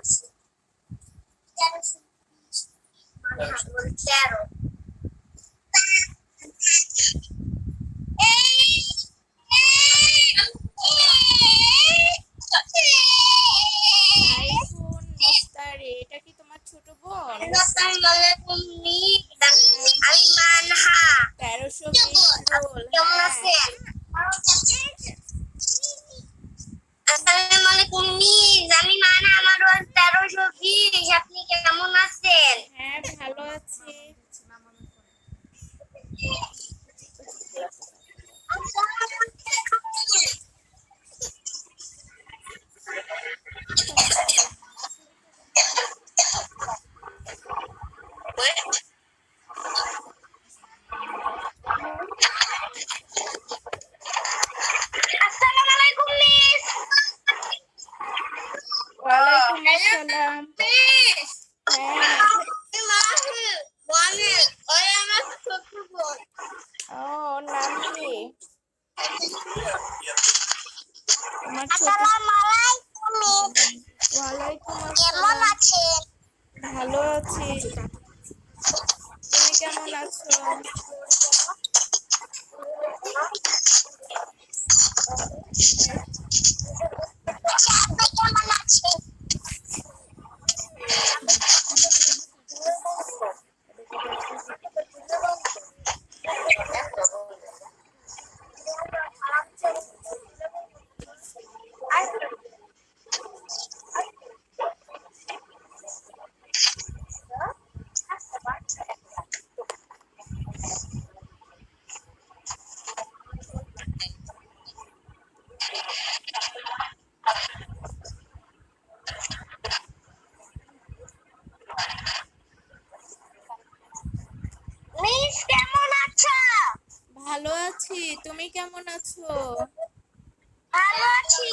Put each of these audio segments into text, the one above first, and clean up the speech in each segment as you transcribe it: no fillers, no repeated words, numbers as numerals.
সাইফুন মুস্তারি, এটা কি তোমার ছোট বোন? আমি মানহা। 1320 রোল। কেমন হ্যাঁ আছেন? আসসালামু আলাইকুম মিস, আমি মানহা, আমার রোল 1320। আপনি কেমন আছেন? হ্যাঁ ভালো আছি। আসসালামু আলাইকুম মিস। ওয়ালাইকুম হ্যালো আসসালাম। মিস। হ্যাঁ। ওই আমার ছোট বোন। ও, ওর নাম কি? তোমার ছোট। আসসালামু আলাইকুম মিস। ওয়ালাইকুম কেমন আসসালাম। আছেন? ভালো আছি, তুমি কেমন আছো? আপনি কেমন আছেন? মিস কেমন আছো? ভালো আছি, তুমি কেমন আছো? ভালো আছি।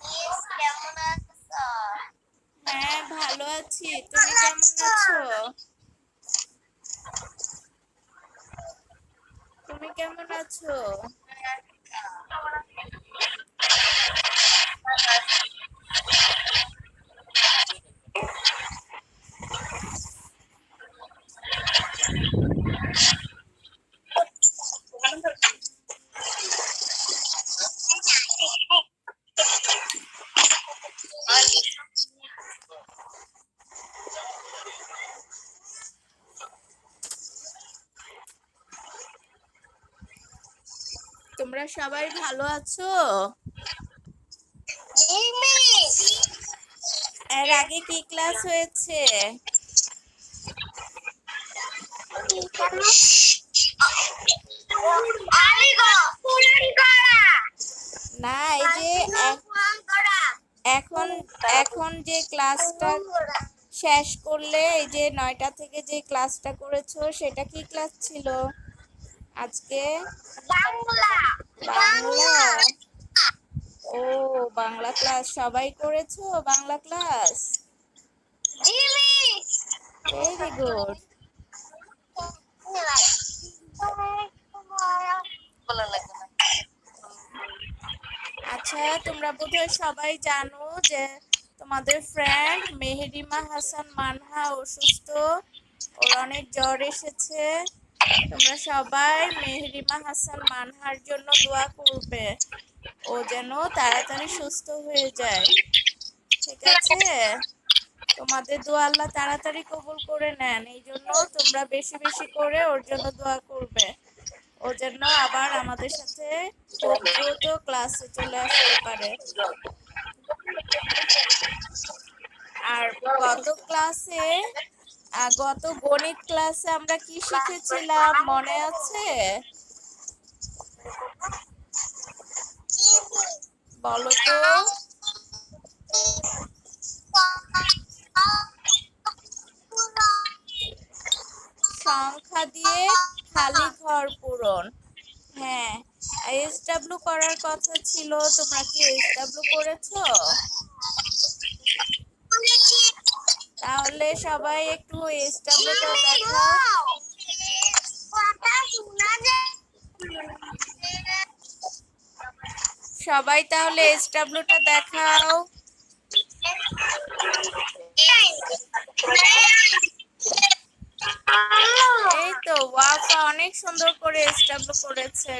মিস কেমন আছো? হ্যাঁ ভালো আছি, তুমি ভালো কেমন আছো? আছো? তুমি কেমন আছো? তোমরা সবাই ভালো আছো? জি মিস। এর আগে কি ক্লাস হয়েছে? না, এই যে এখন এখন যে ক্লাসটা শেষ করলে, এই যে 9টা থেকে যে ক্লাসটা করেছো সেটা কি ক্লাস ছিল আজকে? বাংলা। বাংলা। ও, বাংলা ক্লাস সবাই করেছো? বাংলা ক্লাস জি মিস। Very good. আচ্ছা, তোমরা বোধহয় সবাই জানো যে তোমাদের ফ্রেন্ড মেহেরিমা হাসান মানহা অসুস্থ, ওর অনেক জ্বর এসেছে। তোমরা সবাই মেহেরিমা হাসান মানহার জন্য দোয়া করবে, ও যেন তাড়াতাড়ি সুস্থ হয়ে যায়। ঠিক আছে? তোমাদের দোয়া আল্লাহ তাড়াতাড়ি কবুল করে নেন, এই জন্য তোমরা বেশি বেশি করে ওর জন্য দোয়া করবে, ও যেন আবার আমাদের সাথে খুব দ্রুত ক্লাসে চলে আসতে পারে। আর গত গণিত ক্লাসে আমরা কি শিখেছিলাম মনে আছে? বলো তো। সংখ্যা দিয়ে খালি ঘর পূরণ। হ্যাঁ, এসডব্লিউ করার কথা ছিল, তোমরা কি এসডব্লিউ করেছো? তাহলে সবাই একটু এসডব্লিউটা দেখাও। সবাই তাহলে এসডব্লিউটা দেখাও। অনেক সুন্দর করে এস্টাবলিশ করেছে।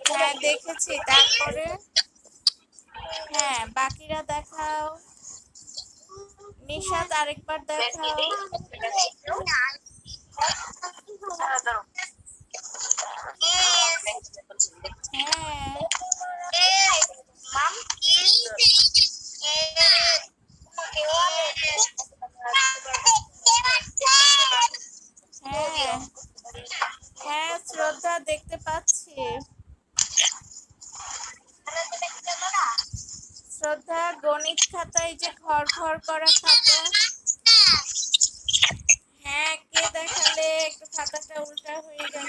হ্যাঁ দেখেছি। তারপরে হ্যাঁ বাকিরা দেখাও। নিশাত আরেকবার দেখাও। হ্যাঁ হ্যাঁ হ্যাঁ শ্রদ্ধা দেখতে পাচ্ছি। শ্রদ্ধা গণিত খাতায় যে ঘর ঘর করা খাতা। হ্যাঁ কে দেখালে? একটু খাতাটা উল্টা হয়ে গেল।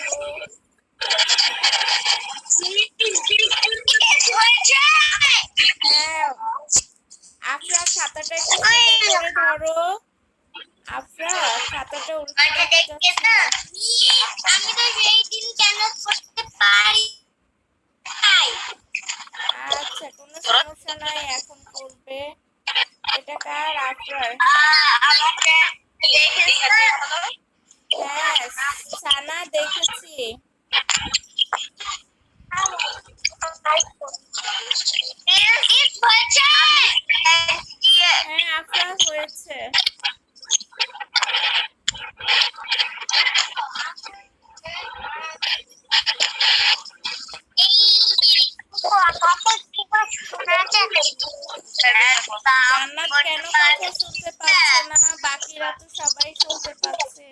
হ্যাঁ আফরা খাতাটা একটু সোজা করে ধরো। আফরা খাতাটা উল্টা দেখা যাচ্ছে না। আমি তো সেই দিন কেন করতে পারি। আচ্ছা কোনো সমস্যা নাই, এখন করবে। এটা কার? আফরার। হ্যাঁ সানা দেখেছি। হ্যাঁ আফরা হয়েছে। জান্নাত কেন কথা শুনতে পাচ্ছে না? বাকিরা তো সবাই শুনতে পাচ্ছে।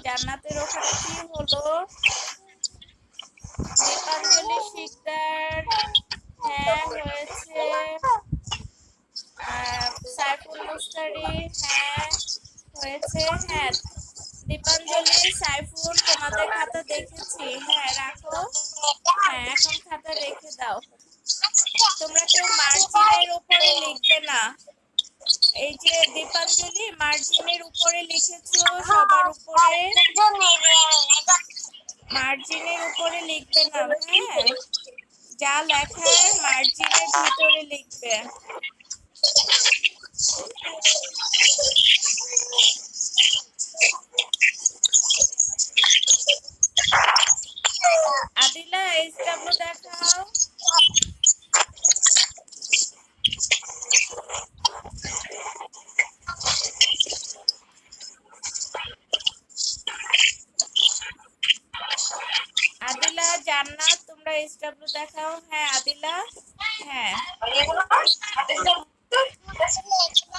জান্নাতের ওখানে কি হলো? দীপাঞ্জলি শিকদার হ্যাঁ হয়েছে। সাইফুল মুস্তারি হ্যাঁ হয়েছে। হ্যাঁ দীপাঞ্জলি সাইফুল তোমাদের খাতা দেখেছি। হ্যাঁ রাখো। হ্যাঁ এখন খাতা রেখে দাও। তোমরা কেউ মার্জিনের উপরে লিখবে না। এই যে দীপাঞ্জলি মার্জিনের উপরে লিখেছো, সবার উপরে মার্জিনের উপরে লিখবে না। হ্যাঁ যা লেখার মার্জিনের ভিতরে লিখবে। আদিলা এসডব্লিউ দেখাও। আদিলা জান্নাত তোমরা এসডব্লিউ দেখাও। হ্যাঁ আদিলা হ্যাঁ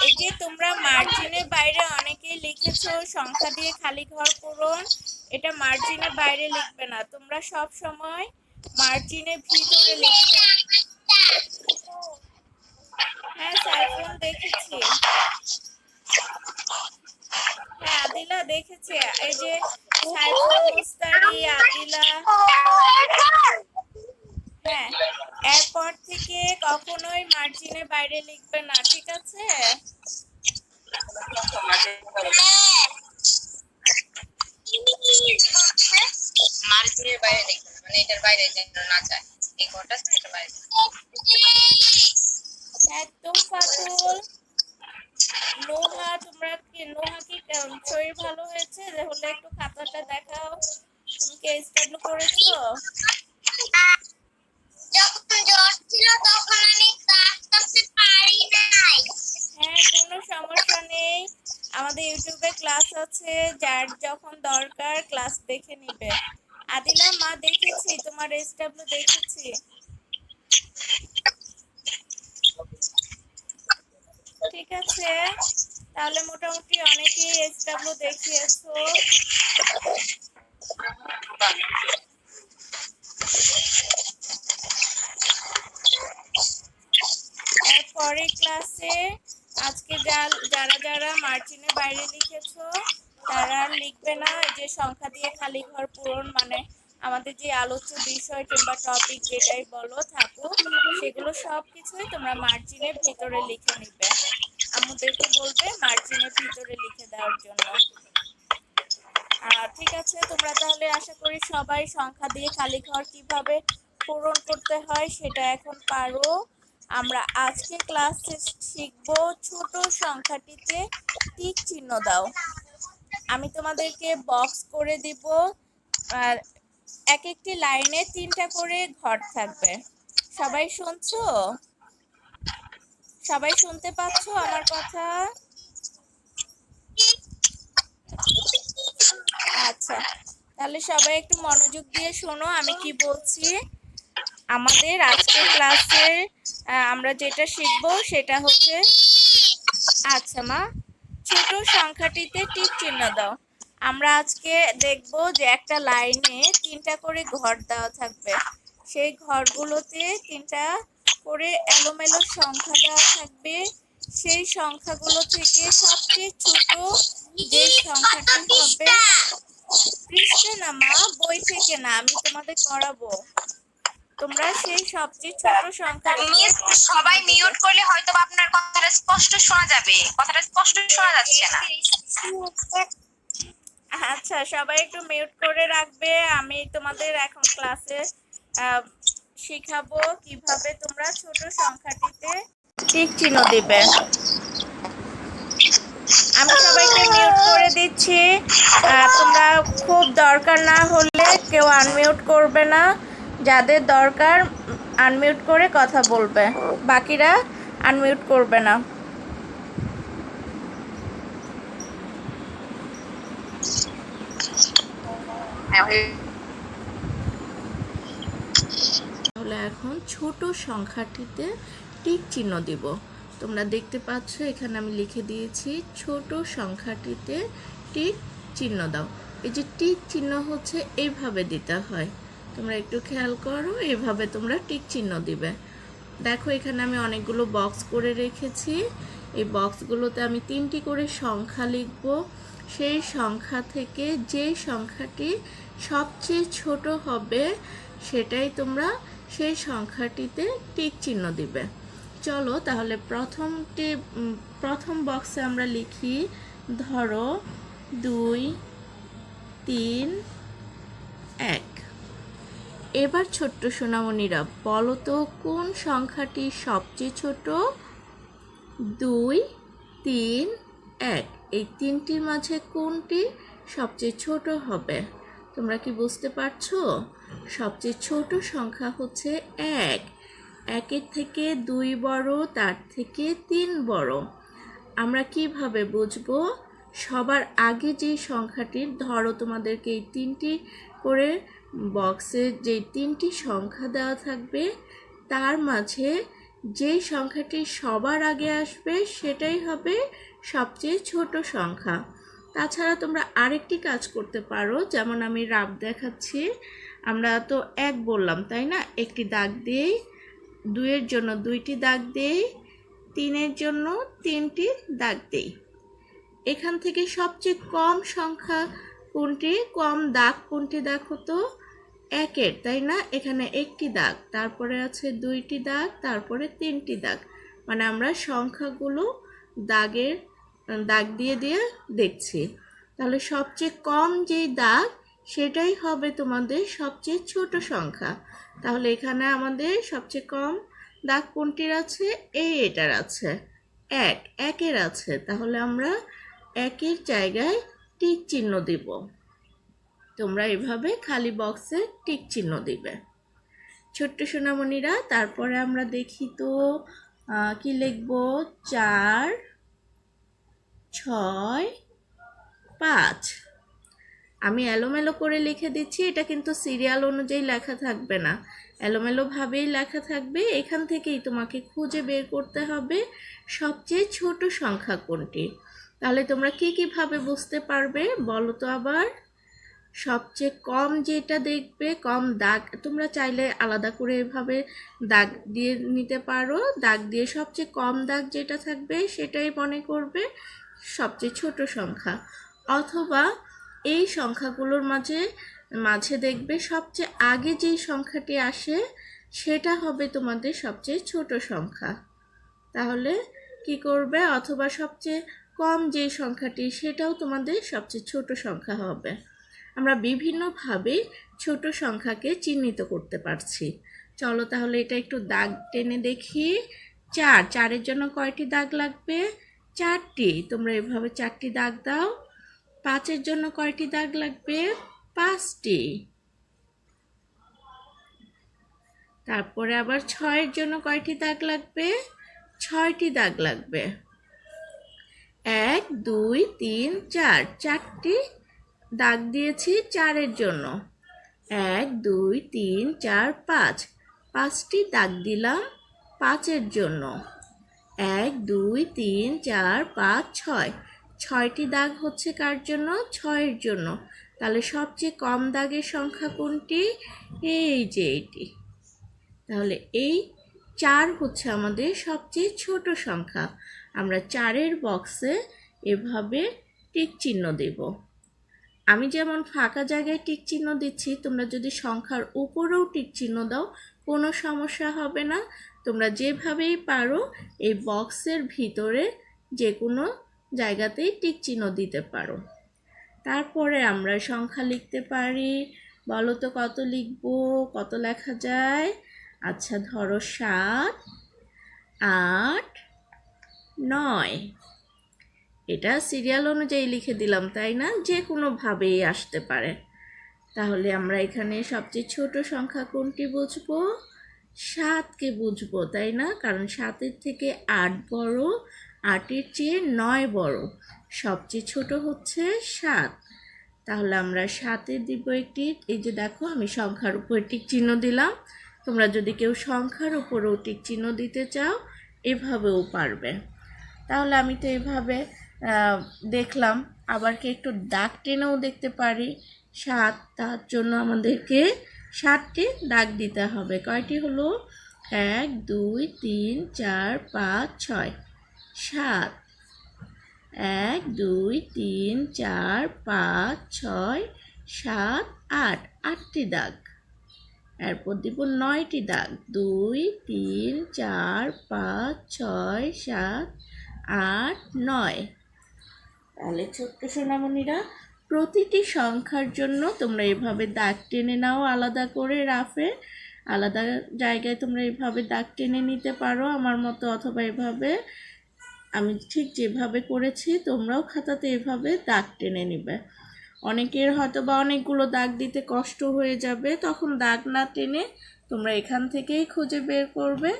এই যে তোমরা মার্জিনের বাইরে অনেকেই লিখেছো সংখ্যা দিয়ে খালি ঘর পূরণ। এটা মার্জিনের বাইরে লিখবে না, তোমরা সব সময় মার্জিনের ভিতরে লিখবে। হ্যাঁ সাইফুল দেখেছি। হ্যাঁ আদিলা দেখেছি। এই যে সাইফুল মুস্তারি আদিলা। হ্যাঁ এরপর থেকে কখনোই মার্জিনের বাইরে লিখবে না, ঠিক আছে? মার্জিনের বাইরে লিখবে না, মানে এটার বাইরে যেন না যায়। এই ঘরটা আছে এটার বাইরে। একদম ফাতুল। নোহা তোমরা কি নোহা কি শরীর ভালো হয়েছে? হলে একটু খাতাটা দেখাও। তুমি কি এসডব্লিউ করেছো? যখন জ্বর ছিল তখন আমি ক্লাস করতে পারি নাই। হ্যাঁ কোনো সমস্যা নেই, আমাদের ইউটিউবে ক্লাস আছে, যার যখন দরকার ক্লাস দেখে নিবে। আদিলা মা দেখেছি তোমার এসডব্লিউ দেখেছি। ঠিক আছে তাহলে মোটামুটি অনেকেই এসডব্লিউ দেখিয়েছো। এরপরে ক্লাসে আজকে যারা যারা মার্জিনের বাইরে লিখেছো তারা লিখবে না। যে সংখ্যা দিয়ে খালি ঘর পূরণ মানে আমাদের যে আলোচ্য বিষয় কিংবা টপিক যেটাই বলো থাকুক, সেগুলো সব কিছুই তোমরা মার্জিনের ভিতরে লিখে নিবে। আমাদেরকে বলবে মার্জিনের ভিতরে লিখে দেওয়ার জন্য। ঠিক আছে তোমরা তাহলে আশা করি সবাই সংখ্যা দিয়ে খালি ঘর কিভাবে পূরণ করতে হয় সেটা এখন পারো। আমরা আজকে ক্লাসে শিখব ছোট সংখ্যাটিতে টিক চিহ্ন দাও। আমি তোমাদেরকে বক্স করে দিব আর এক একটি লাইনে 3টা করে ঘর থাকবে। সবাই শুনছো? সবাই শুনতে পাচ্ছো আমার কথা? আচ্ছা, তাহলে সবাই একটু মনোযোগ দিয়ে শোনো আমি কি বলছি। আমাদের আজকে ক্লাসে আমরা যেটা শিখব সেটা হচ্ছে, আচ্ছা মা, ছোট সংখ্যাটিতে টিক চিহ্ন দাও। আমরা আজকে দেখব যে একটা লাইনে 3টা করে ঘর দেওয়া থাকবে। সেই ঘরগুলোতে 3টা করে এলোমেলো সংখ্যা দেওয়া থাকবে। সেই সংখ্যাগুলো থেকে সবচেয়ে ছোট যে সংখ্যাটি হবে, পৃষ্ঠা না মা, বই থেকে না, আমি তোমাদের করাবো। তোমরা সেই সবচেয়ে ছোট সংখ্যাটি মিস, সবাই মিউট করলে হয়তো আপনার কথাটা স্পষ্ট শোনা যাবে। কথাটা স্পষ্ট শোনা যাচ্ছে না। আচ্ছা, সবাই একটু মিউট করে রাখবে। আমি তোমাদের এখন ক্লাসে শিখাবো কিভাবে তোমরা ছোট সংখ্যাটিতে টিক চিহ্ন দিবে। আমি সবাইকে মিউট করে দিচ্ছি। তোমরা খুব দরকার না হলে কেউ আনমিউট করবে না। যাদের দরকার আনমিউট করে কথা বলবে, বাকিরা আনমিউট করবে না। তাহলে এখন ছোট সংখ্যাটিতে টিক চিহ্ন দিব। তোমরা দেখতে পাচ্ছ এখানে আমি লিখে দিয়েছি ছোট সংখ্যাটিতে টিক চিহ্ন দাও। এই যে টিক চিহ্ন হচ্ছে এইভাবে দিতে হয়, তোমরা একটু খেয়াল করো, এইভাবে তোমরা টিক চিহ্ন দিবে। দেখো এখানে আমি অনেকগুলো বক্স করে রেখেছি। এই বক্সগুলোতে আমি 3টি করে সংখ্যা লিখব। সেই সংখ্যা থেকে যে সংখ্যাটি সবচেয়ে ছোট হবে সেটাই তোমরা সেই সংখ্যাটিতে টিক চিহ্ন দিবে। চলো তাহলে প্রথম বক্সে আমরা লিখি, ধরো 2, 3, 1। এবার ছোট্ট সোনামণিরা বলো তো কোন সংখ্যাটি সবচেয়ে ছোট? 2, 3, 1। এই 3টির মাঝে কোনটি সবচেয়ে ছোট হবে? তোমরা কি বুঝতে পারছো? সবচেয়ে ছোট সংখ্যা হচ্ছে 1। 1-এর থেকে 2 বড়, তার থেকে 3 বড়। আমরা কিভাবে বুঝবো? সবার আগে যে সংখ্যাটি, ধরো তোমাদেরকে এই 3টি করে বক্সে যে 3টি সংখ্যা দেওয়া থাকবে, তার মাঝে যেই সংখ্যাটি সবার আগে আসবে সেটাই হবে সবচেয়ে ছোট সংখ্যা। তাছাড়া তোমরা আরেকটি কাজ করতে পারো, যেমন আমি রাব দেখাচ্ছি। আমরা তো 1 বললাম তাই না, একটি দাগ দিই, 2-এর জন্য 2টি দাগ দিই, 3-এর জন্য 3টি দাগ দিই। এখান থেকে সবচেয়ে কম সংখ্যা কোনটি, কম দাগ কোনটি দেখো তো? 1-এর, তাই না? এখানে একটি দাগ, তারপরে আছে 2টি দাগ, তারপরে 3টি দাগ। মানে আমরা সংখ্যাগুলো দাগ দিয়ে দিয়ে দেখছি। তাহলে সবচেয়ে কম যেই দাগ সেটাই হবে তোমাদের সবচেয়ে ছোট সংখ্যা। তাহলে এখানে আমাদের সবচেয়ে কম দাগ কোনটির আছে? এটার আছে, 1-এর আছে। তাহলে আমরা 1-এর জায়গায় টিক চিহ্ন দিব। তোমরা এভাবে খালি বক্সে টিক চিহ্ন দিবে ছোট্ট সোনামণিরা। তারপরে আমরা দেখি তো কি লিখবো, 4, 6, 5। আমি এলোমেলো করে লিখে দিচ্ছি, এটা কিন্তু সিরিয়াল অনুযায়ী লেখা থাকবে না, এলোমেলোভাবেই লেখা থাকবে। এখান থেকেই তোমাকে খুঁজে বের করতে হবে সবচেয়ে ছোট সংখ্যা কোনটি। তাহলে তোমরা কিভাবে বুঝতে পারবে বলো তো আবার? সবচেয়ে কম যেটা দেখবে, কম দাগ, তোমরা চাইলে আলাদা করে এভাবে দাগ দিয়ে নিতে পারো। দাগ দিয়ে সবচেয়ে কম দাগ যেটা থাকবে সেটাই মনে করবে সবচেয়ে ছোট সংখ্যা। অথবা এই সংখ্যাগুলোর মাঝে দেখবে সবচেয়ে আগে যেই সংখ্যাটি আসে সেটা হবে তোমাদের সবচেয়ে ছোট সংখ্যা। তাহলে কি করবে? অথবা সবচেয়ে কম যে সংখ্যাটি সেটাও তোমাদের সবচেয়ে ছোট সংখ্যা হবে। আমরা বিভিন্নভাবে ছোট সংখ্যাকে চিহ্নিত করতে পারছি। চলো তাহলে এটা একটু দাগ টেনে দেখি। 4, 4-এর জন্য কয়টি দাগ লাগবে? 4টি। তোমরা এভাবে 4টি দাগ দাও। 5-এর জন্য কয়টি দাগ লাগবে? 5টি। তারপরে আবার 6-এর জন্য কয়টি দাগ লাগবে? 6টি দাগ লাগবে। 1, 2, 3, 4, 4টি দাগ দিয়েছি 4-এর জন্য। 1, 2, 3, 4, 5, 5টি দাগ দিলাম 5-এর জন্য। 1, 2, 3, 4, 5, 6, 6টি দাগ হচ্ছে কার জন্য? 6-এর জন্য। তাহলে সবচেয়ে কম দাগের সংখ্যা কোনটি? এই যে এটি। তাহলে এই 4 হচ্ছে আমাদের সবচেয়ে ছোট সংখ্যা। আমরা 4-এর বক্সে এভাবে টিক চিহ্ন দেব। আমি যেমন ফাঁকা জায়গায় টিক চিহ্ন দিচ্ছি, তোমরা যদি সংখ্যার উপরেও টিক চিহ্ন দাও কোনো সমস্যা হবে না। তোমরা যেভাবেই পারো এই বক্সের ভিতরে যে কোনো জায়গাতেই টিক চিহ্ন দিতে পারো। তারপরে আমরা সংখ্যা লিখতে পারি। বলো তো কত লিখবো, কত লেখা যায়? আচ্ছা ধরো 7, 8, 9। এটা সিরিয়াল অনুযায়ী লিখে দিলাম, তাই না? যে কোনোভাবেই আসতে পারে। তাহলে আমরা এখানে সবচেয়ে ছোট সংখ্যা কোনটি বুঝবো? 7কে বুঝবো, তাই না? কারণ 7-এর থেকে 8 বড়, 8-এর চেয়ে 9 বড়। সবচেয়ে ছোট হচ্ছে 7। তাহলে আমরা 7-এ দিব একটি, এই যে দেখো আমি সংখ্যার উপর টিক চিহ্ন দিলাম। তোমরা যদি কেউ সংখ্যার উপরেও টিক চিহ্ন দিতে চাও এভাবেও পারবে। তাহলে আমি তো এভাবে দেখলাম, আবার কি একটু দাগ টেনেও দেখতে পারি। 7, তার জন্য আমাদেরকে 7টি দাগ দিতে হবে। কয়টি হলো? 1, 2, 3, 4, 5, 6, 7। 1, 2, 3, 4, 5, 6, 7, 8, 8টি দাগ। এরপর দিব 9টি দাগ। 2, 3, 4, 5, 6, 7, 8, 9। তাহলে ছোট্ট সোনামণিরা, প্রতিটি সংখ্যার জন্য তোমরা এভাবে দাগ টেনে নাও আলাদা করে রাফে। আলাদা জায়গায় তোমরা এভাবে দাগ টেনে নিতে পারো আমার মতো, অথবা এভাবে আমি ঠিক যেভাবে করেছি তোমরাও খাতাতে এভাবে দাগ টেনে নিবে। অনেকের হয়তো বা অনেকগুলো দাগ দিতে কষ্ট হয়ে যাবে, তখন দাগ না টেনে তোমরা এখান থেকেই খুঁজে বের করবে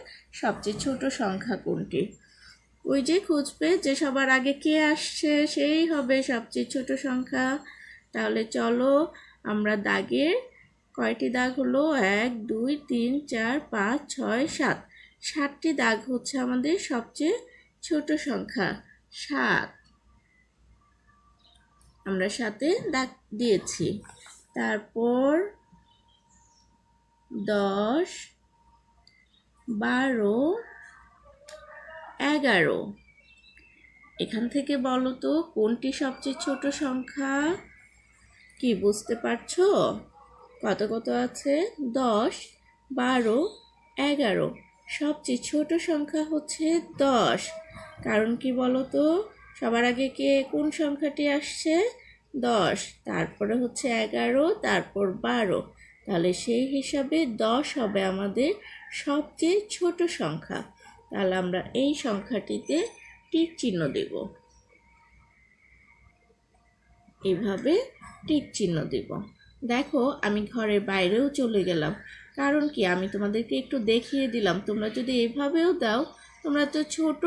সবচেয়ে ছোট সংখ্যা কোনটি। ওই যে খুঁজবে যে সবার আগে কে আসছে সেই হবে সবচেয়ে ছোট সংখ্যা। তাহলে চলো আমরা দাগের কয়টি দাগ হলো? 1, 2, 3, 4, 5, 6, 7। 7টি দাগ হচ্ছে আমাদের সবচেয়ে ছোট সংখ্যা 7। আমরা 7-এ দাগ দিয়েছি। তারপর 10, 12, 11। এখান থেকে বলো তো কোনটি সবচেয়ে ছোট সংখ্যা? কি বুঝতে পারছো? কত কত আছে? 10, 12, 11। সবচেয়ে ছোট সংখ্যা হচ্ছে 10। কারণ কি বলো তো? সবার আগে কোন সংখ্যাটি আসছে? 10, তারপরে হচ্ছে 11, তারপর 12। তাহলে সেই হিসাবে 10 হবে আমাদের সবচেয়ে ছোট সংখ্যা। তাহলে আমরা এই সংখ্যাটিতে টিক চিহ্ন দেব। এভাবে টিক চিহ্ন দেব। দেখো আমি ঘরের বাইরেও চলে গেলাম, কারণ কি আমি তোমাদেরকে একটু দেখিয়ে দিলাম। তোমরা যদি এভাবেও দাও, তোমরা তো ছোট,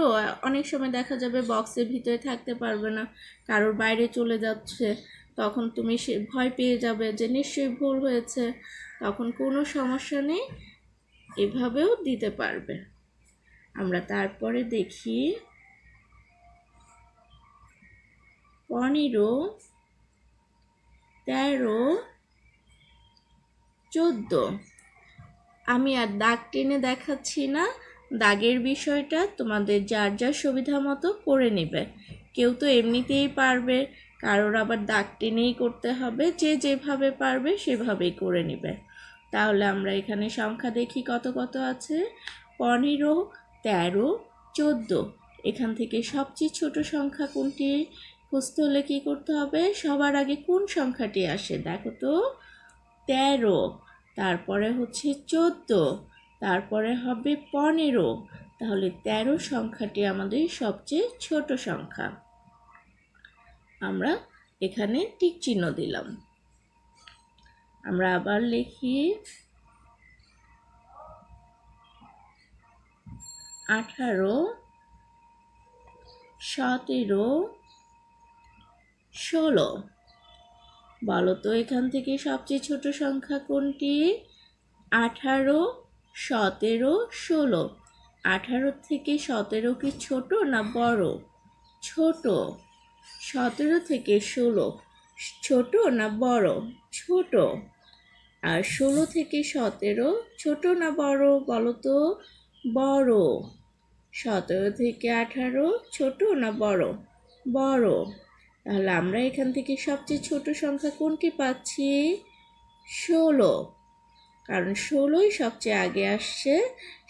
অনেক সময় দেখা যাবে বক্সের ভিতরে থাকতে পারবে না, কারোর বাইরে চলে যাচ্ছে, তখন তুমি সে ভয় পেয়ে যাবে যে নিশ্চয়ই ভুল হয়েছে। তখন কোনো সমস্যা নেই, এভাবেও দিতে পারবে। আমরা তারপরে দেখি 15, 13, 14। আমি আর দাগ টেনে দেখাচ্ছি না, দাগের বিষয়টা তোমাদের যার যার সুবিধা মতো করে নেবে। কেউ তো এমনিতেই পারবে, কারোর আবার দাগ টেনেই করতে হবে। যে যেভাবে পারবে সেভাবেই করে নেবে। তাহলে আমরা এখানে সংখ্যা দেখি কত কত আছে। 15, 13, 14। এখান থেকে সবচেয়ে ছোট সংখ্যা কোনটি খুঁজতে হলে কী করতে হবে? সবার আগে কোন সংখ্যাটি আসে দেখো তো? 13, তারপরে হচ্ছে 14, তারপরে হবে 15, তাহলে 13 সংখ্যাটি আমাদের সবচেয়ে ছোট সংখ্যা। আমরা এখানে টিক চিহ্ন দিলাম। আমরা আবার লিখি 18, 17, 16। বলো তো এখান থেকে সবচেয়ে ছোট সংখ্যা কোনটি? 18, 17, 16। 18 থেকে 17 কি ছোট না বড়? ছোট। 17 থেকে 16 ছোট না বড়? ছোট। আর 16 থেকে 17 ছোট না বড় বলো তো? বড়। 17 থেকে 18 ছোট না বড়? বড়। তাহলে আমরা এখান থেকে সবচেয়ে ছোট সংখ্যা কোনটি পাচ্ছি? 16, কারণ 16ই সবচেয়ে আগে আসছে।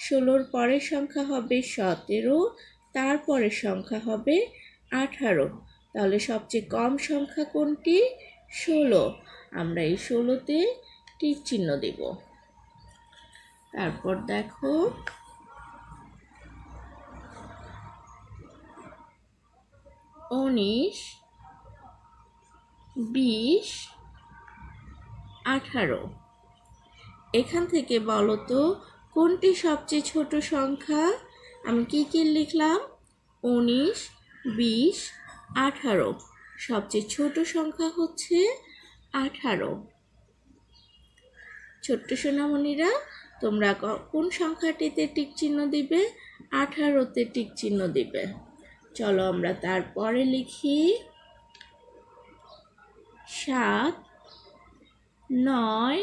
16-র পরের সংখ্যা হবে 17, তারপরের সংখ্যা হবে 18। তাহলে সবচেয়ে কম সংখ্যা কোনটি? 16। আমরা এই 16-তে টিক চিহ্ন দেব। তারপর দেখো 19, 20, 18। এখান থেকে বলো তো কোনটি সবচেয়ে ছোট সংখ্যা? আমি কি লিখলাম? 19, 20, 18। সবচেয়ে ছোট সংখ্যা হচ্ছে 18। ছোট্ট সোনামণিরা, তোমরা কোন সংখ্যাটিতে টিক চিহ্ন দিবে? 18-তে টিক চিহ্ন দিবে। চলো আমরা তারপরে লিখি 7, 9,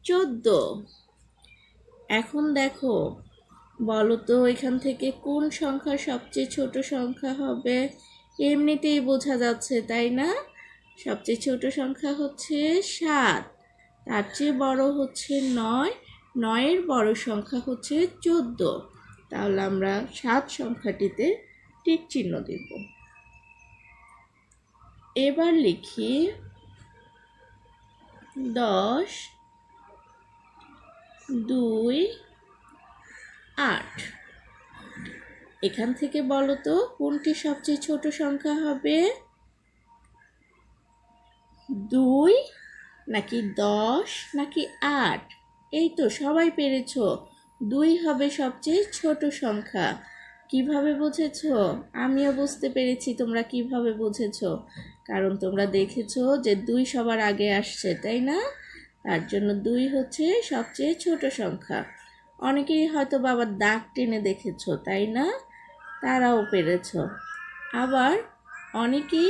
14। এখন দেখো, বলো তো এখান থেকে কোন সংখ্যা সবচেয়ে ছোট সংখ্যা হবে? এমনিতেই বোঝা যাচ্ছে, তাই না? সবচেয়ে ছোট সংখ্যা হচ্ছে 7, তার চেয়ে বড় হচ্ছে 9, 9-এর বড় সংখ্যা হচ্ছে 14। তাহলে আমরা 7 সংখ্যাটিতে টিক চিহ্ন দেব। এবার লিখি 10, 2, 8। এখান থেকে বলো তো কোনটি সবচেয়ে ছোট সংখ্যা হবে? 2 নাকি 10 নাকি 8? এই তো সবাই পেরেছো। 2 হবে সবচেয়ে ছোট সংখ্যা। কিভাবে বুঝেছো? আমিও বুঝতে পেরেছি তোমরা কিভাবে বুঝেছো। কারণ তোমরা দেখেছো যে 2 সবার আগে আসছে, তাই না? তার জন্য 2 হচ্ছে সবচেয়ে ছোট সংখ্যা। অনেকেই হয়তো বাবার দাগ টেনে দেখেছো, তাই না? তারাও পেরেছো। আবার অনেকেই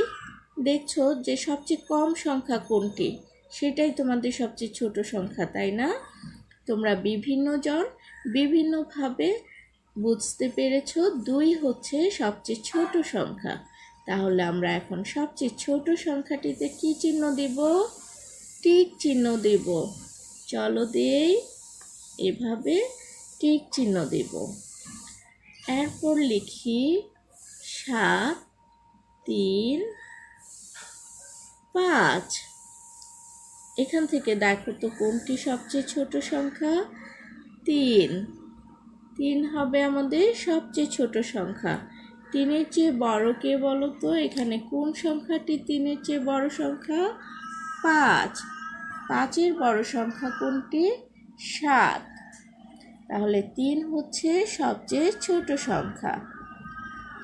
দেখছো যে সবচেয়ে কম সংখ্যা কোনটি, সেটাই তোমাদের সবচেয়ে ছোট সংখ্যা, তাই না? তোমরা বিভিন্ন জন বিভিন্নভাবে বুঝতে পেরেছো 2 হচ্ছে সবচেয়ে ছোট সংখ্যা। তাহলে আমরা এখন সবচেয়ে ছোট সংখ্যাটিতে কি চিহ্ন দেব? টিক চিহ্ন দেব। চলো দেই, এভাবে টিক চিহ্ন দেব। এরপর লিখি 7, 3, 5। এখান থেকে দেখো তো কোনটি সবচেয়ে ছোট সংখ্যা? 3। 3 হবে আমাদের সবচেয়ে ছোট সংখ্যা। 3-এর চেয়ে বড় কে বলো তো? এখানে কোন সংখ্যাটি 3-এর চেয়ে বড় সংখ্যা? 5। 5-এর বড় সংখ্যা কোনটি? 7। তাহলে 3 হচ্ছে সবচেয়ে ছোট সংখ্যা।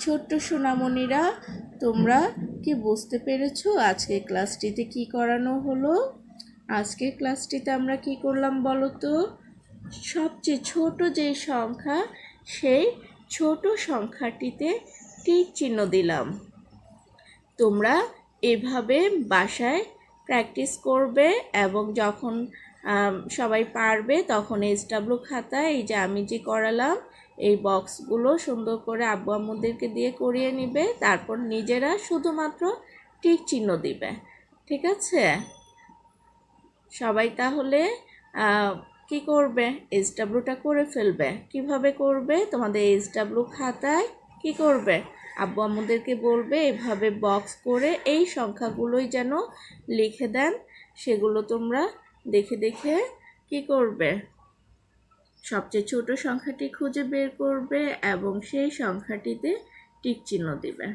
ছোট্ট সোনামণিরা, তোমরা কি বুঝতে পেরেছো আজকে ক্লাসটিতে কি করানো হলো? আজকের ক্লাসটিতে আমরা কি করলাম বলো তো? সবচেয়ে ছোট যে সংখ্যা, সেই ছোট সংখ্যাটিতে টিক চিহ্ন দিলাম। তোমরা এভাবে বাসায় প্র্যাকটিস করবে এবং যখন সবাই পারবে তখন SW খাতায় এই যে আমি যে করালাম এই বক্সগুলো সুন্দর করে আব্বু আম্মুদেরকে দিয়ে করিয়ে নিবে, তারপর নিজেরা শুধুমাত্র টিক চিহ্ন দিবে। ঠিক আছে? সবাই তাহলে কি করবে? SWটা করে ফেলবে। কিভাবে করবে? তোমাদের SW খাতায় কি করবে? আব্বু আম্মুদেরকে বলবে এভাবে বক্স করে এই সংখ্যাগুলোই যেন লিখে দেন। সেগুলো তোমরা দেখে দেখে কি করবে? সবচেয়ে ছোট সংখ্যাটি খুঁজে বের করবে এবং সেই সংখ্যাটিতে টিক চিহ্ন দিবে।